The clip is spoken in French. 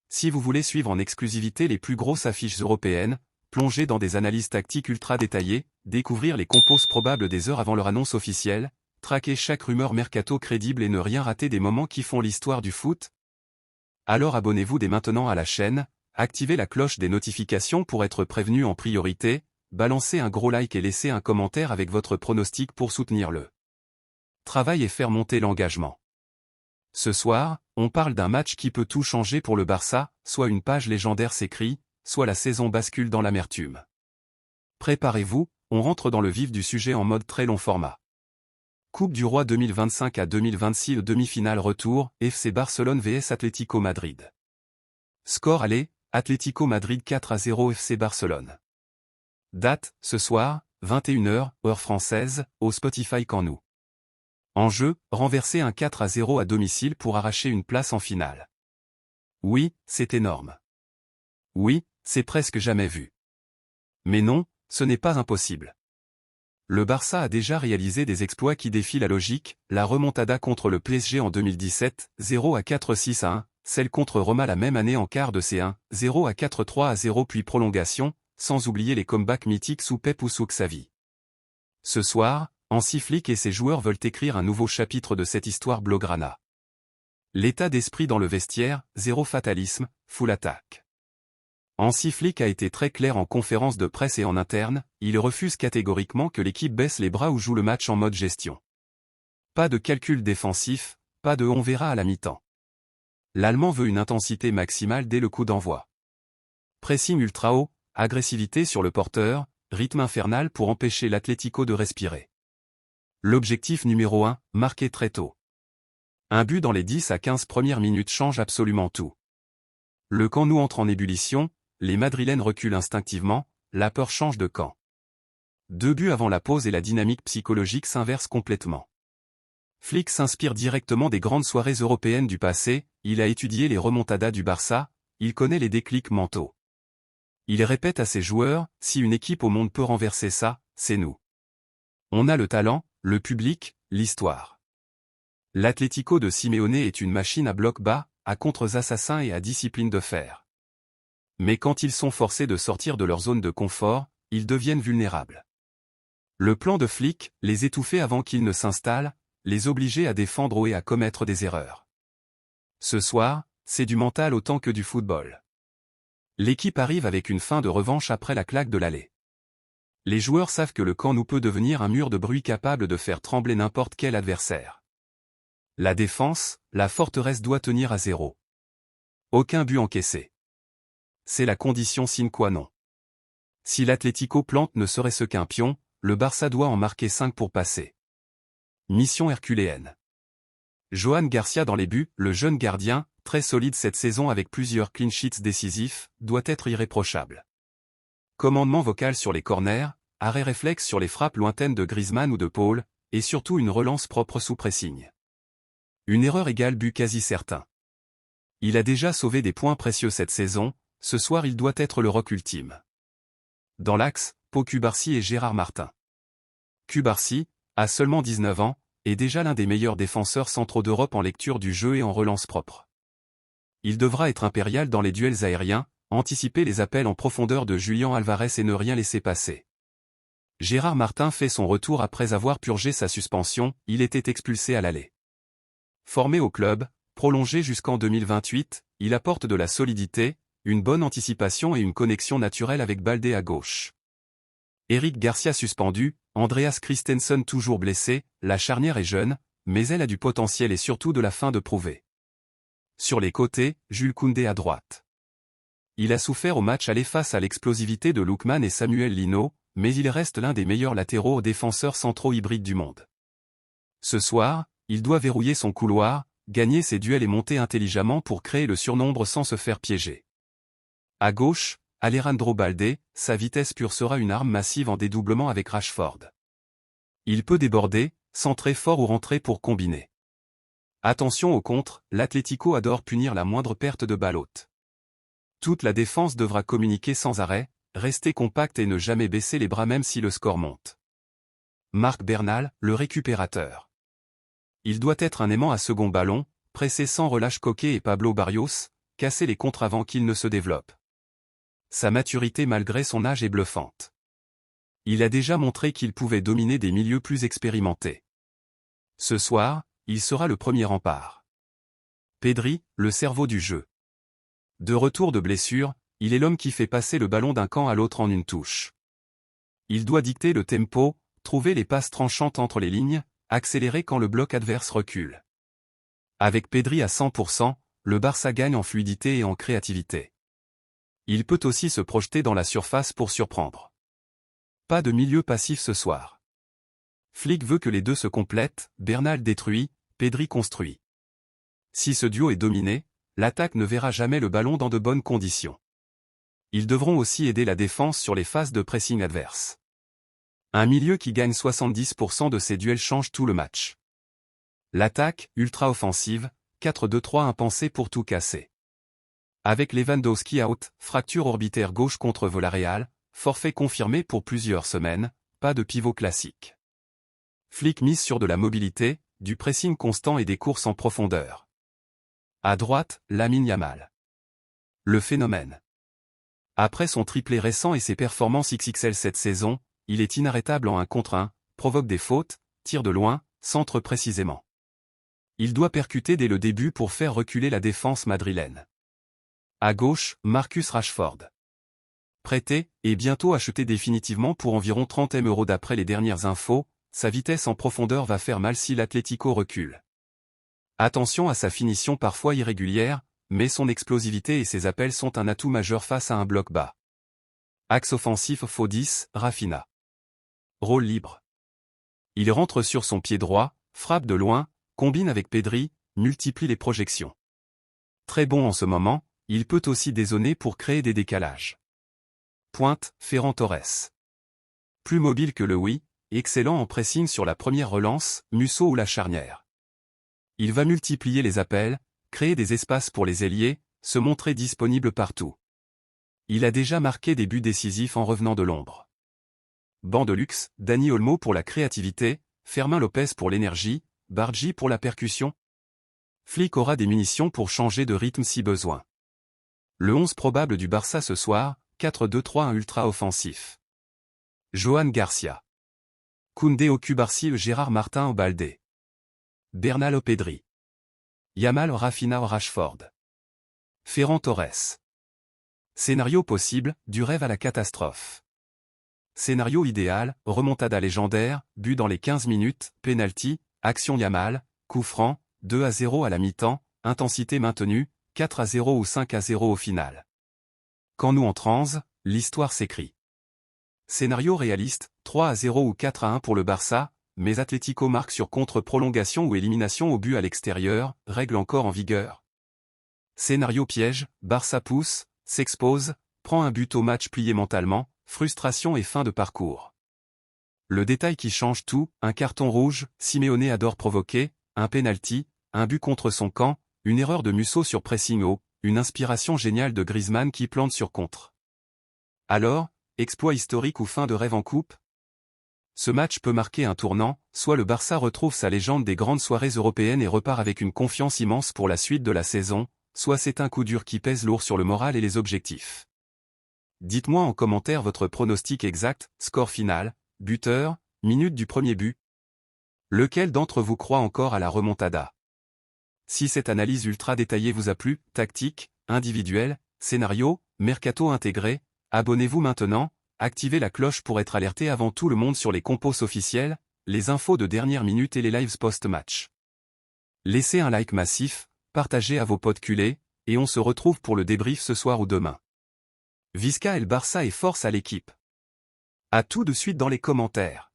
Si vous voulez suivre en exclusivité les plus grosses affiches européennes, plonger dans des analyses tactiques ultra détaillées, découvrir les compos probables des heures avant leur annonce officielle, traquer chaque rumeur mercato crédible et ne rien rater des moments qui font l'histoire du foot, alors abonnez-vous dès maintenant à la chaîne, activez la cloche des notifications pour être prévenu en priorité, balancez un gros like et laissez un commentaire avec votre pronostic pour soutenir le travail et faire monter l'engagement. Ce soir, on parle d'un match qui peut tout changer pour le Barça, soit une page légendaire s'écrit, soit la saison bascule dans l'amertume. Préparez-vous, on rentre dans le vif du sujet en mode très long format. Coupe du Roi 2025 à 2026 demi-finale retour, FC Barcelone vs Atlético Madrid. Score aller, Atlético Madrid 4-0 FC Barcelone. Date, ce soir, 21h, heure française, au Spotify Camp Nou. Enjeu, renverser un 4-0 à domicile pour arracher une place en finale. Oui, c'est énorme. Oui, c'est presque jamais vu. Mais non, ce n'est pas impossible. Le Barça a déjà réalisé des exploits qui défient la logique, la remontada contre le PSG en 2017, 0-4-6-1, celle contre Roma la même année en quart de C1, 0-4-3-0 puis prolongation, sans oublier les comebacks mythiques sous Pep ou sous Xavi. Ce soir, Hansi Flick et ses joueurs veulent écrire un nouveau chapitre de cette histoire blaugrana. L'état d'esprit dans le vestiaire, zéro fatalisme, full attaque. Hansi Flick a été très clair en conférence de presse et en interne, il refuse catégoriquement que l'équipe baisse les bras ou joue le match en mode gestion. Pas de calcul défensif, pas de on verra à la mi-temps. L'Allemand veut une intensité maximale dès le coup d'envoi. Pressing ultra haut, agressivité sur le porteur, rythme infernal pour empêcher l'Atlético de respirer. L'objectif numéro 1, marquer très tôt. Un but dans les 10 à 15 premières minutes change absolument tout. Le Camp Nou entre en ébullition, les Madrilènes reculent instinctivement, la peur change de camp. 2 buts avant la pause et la dynamique psychologique s'inverse complètement. Flick s'inspire directement des grandes soirées européennes du passé, il a étudié les remontadas du Barça, il connaît les déclics mentaux. Il répète à ses joueurs, si une équipe au monde peut renverser ça, c'est nous. On a le talent, le public, l'histoire. L'Atlético de Simeone est une machine à bloc bas, à contres assassins et à discipline de fer. Mais quand ils sont forcés de sortir de leur zone de confort, ils deviennent vulnérables. Le plan de Flick, les étouffer avant qu'ils ne s'installent, les obliger à défendre haut et à commettre des erreurs. Ce soir, c'est du mental autant que du football. L'équipe arrive avec une fin de revanche après la claque de l'aller. Les joueurs savent que le Camp Nou peut devenir un mur de bruit capable de faire trembler n'importe quel adversaire. La défense, la forteresse doit tenir à 0. Aucun but encaissé. C'est la condition sine qua non. Si l'Atlético plante ne serait-ce qu'un pion, le Barça doit en marquer 5 pour passer. Mission herculéenne. Johan Garcia dans les buts, le jeune gardien, très solide cette saison avec plusieurs clean sheets décisifs, doit être irréprochable. Commandement vocal sur les corners, arrêt réflexe sur les frappes lointaines de Griezmann ou de Paul, et surtout une relance propre sous pressing. Une erreur égale but quasi certain. Il a déjà sauvé des points précieux cette saison, ce soir il doit être le rock ultime. Dans l'axe, Pau Cubarsí et Gérard Martin. Cubarsí, à seulement 19 ans, est déjà l'un des meilleurs défenseurs centraux d'Europe en lecture du jeu et en relance propre. Il devra être impérial dans les duels aériens, anticiper les appels en profondeur de Julián Alvarez et ne rien laisser passer. Gérard Martin fait son retour après avoir purgé sa suspension, il était expulsé à l'aller. Formé au club, prolongé jusqu'en 2028, il apporte de la solidité, une bonne anticipation et une connexion naturelle avec Baldé à gauche. Eric Garcia suspendu, Andreas Christensen toujours blessé, la charnière est jeune, mais elle a du potentiel et surtout de la fin de prouver. Sur les côtés, Jules Koundé à droite. Il a souffert au match aller face à l'explosivité de Lookman et Samuel Lino, mais il reste l'un des meilleurs latéraux défenseurs centraux hybrides du monde. Ce soir, il doit verrouiller son couloir, gagner ses duels et monter intelligemment pour créer le surnombre sans se faire piéger. À gauche, Alejandro Baldé, sa vitesse pure sera une arme massive en dédoublement avec Rashford. Il peut déborder, centrer fort ou rentrer pour combiner. Attention au contre, l'Atlético adore punir la moindre perte de balle haute. Toute la défense devra communiquer sans arrêt, rester compacte et ne jamais baisser les bras même si le score monte. Marc Bernal, le récupérateur. Il doit être un aimant à second ballon, pressé sans relâche Coquet et Pablo Barrios, casser les contres avant qu'il ne se développe. Sa maturité malgré son âge est bluffante. Il a déjà montré qu'il pouvait dominer des milieux plus expérimentés. Ce soir, il sera le premier rempart. Pedri, le cerveau du jeu. De retour de blessure, il est l'homme qui fait passer le ballon d'un camp à l'autre en une touche. Il doit dicter le tempo, trouver les passes tranchantes entre les lignes, accélérer quand le bloc adverse recule. Avec Pedri à 100%, le Barça gagne en fluidité et en créativité. Il peut aussi se projeter dans la surface pour surprendre. Pas de milieu passif ce soir. Flick veut que les deux se complètent, Bernal détruit, Pedri construit. Si ce duo est dominé, l'attaque ne verra jamais le ballon dans de bonnes conditions. Ils devront aussi aider la défense sur les phases de pressing adverse. Un milieu qui gagne 70% de ses duels change tout le match. L'attaque, ultra-offensive, 4-2-3 impensé pour tout casser. Avec Lewandowski out, fracture orbitaire gauche contre Villarreal, forfait confirmé pour plusieurs semaines, pas de pivot classique. Flick mise sur de la mobilité, du pressing constant et des courses en profondeur. À droite, Lamine Yamal. Le phénomène. Après son triplé récent et ses performances XXL cette saison, il est inarrêtable en 1 contre 1, provoque des fautes, tire de loin, centre précisément. Il doit percuter dès le début pour faire reculer la défense madrilène. À gauche, Marcus Rashford. Prêté, et bientôt acheté définitivement pour environ 30 M € d'après les dernières infos, sa vitesse en profondeur va faire mal si l'Atlético recule. Attention à sa finition parfois irrégulière, mais son explosivité et ses appels sont un atout majeur face à un bloc bas. Axe offensif faux 10, Rafinha. Rôle libre. Il rentre sur son pied droit, frappe de loin, combine avec Pedri, multiplie les projections. Très bon en ce moment, il peut aussi dézonner pour créer des décalages. Pointe, Ferran Torres. Plus mobile que le oui, excellent en pressing sur la première relance, Musso ou la charnière. Il va multiplier les appels, créer des espaces pour les ailiers, se montrer disponible partout. Il a déjà marqué des buts décisifs en revenant de l'ombre. Banc de luxe, Dani Olmo pour la créativité, Fermin Lopez pour l'énergie, Bargi pour la percussion. Flick aura des munitions pour changer de rythme si besoin. Le 11 probable du Barça ce soir, 4-2-3-1 ultra-offensif. Johan Garcia. Koundé au Cubarsi, Gérard Martin au Baldé. Bernal au Pedri. Yamal Rafinha Rashford. Ferran Torres. Scénario possible, du rêve à la catastrophe. Scénario idéal, remontada légendaire, but dans les 15 minutes, penalty, action Yamal, coup franc, 2-0 à la mi-temps, intensité maintenue, 4-0 ou 5-0 au final. Quand nous en transe, l'histoire s'écrit. Scénario réaliste, 3-0 ou 4-1 pour le Barça, mais Atlético marque sur contre-prolongation ou élimination au but à l'extérieur, règle encore en vigueur. Scénario piège, Barça pousse, s'expose, prend un but au match plié mentalement, frustration et fin de parcours. Le détail qui change tout, un carton rouge, Simeone adore provoquer, un penalty, un but contre son camp, une erreur de Musso sur pressing haut, une inspiration géniale de Griezmann qui plante sur contre. Alors, exploit historique ou fin de rêve en coupe? Ce match peut marquer un tournant, soit le Barça retrouve sa légende des grandes soirées européennes et repart avec une confiance immense pour la suite de la saison, soit c'est un coup dur qui pèse lourd sur le moral et les objectifs. Dites-moi en commentaire votre pronostic exact, score final, buteur, minute du premier but. Lequel d'entre vous croit encore à la remontada? Si cette analyse ultra détaillée vous a plu, tactique, individuelle, scénario, mercato intégré, abonnez-vous maintenant, activez la cloche pour être alerté avant tout le monde sur les compos officiels, les infos de dernière minute et les lives post-match. Laissez un like massif, partagez à vos potes culés, et on se retrouve pour le débrief ce soir ou demain. Visca et le Barça et force à l'équipe. À tout de suite dans les commentaires.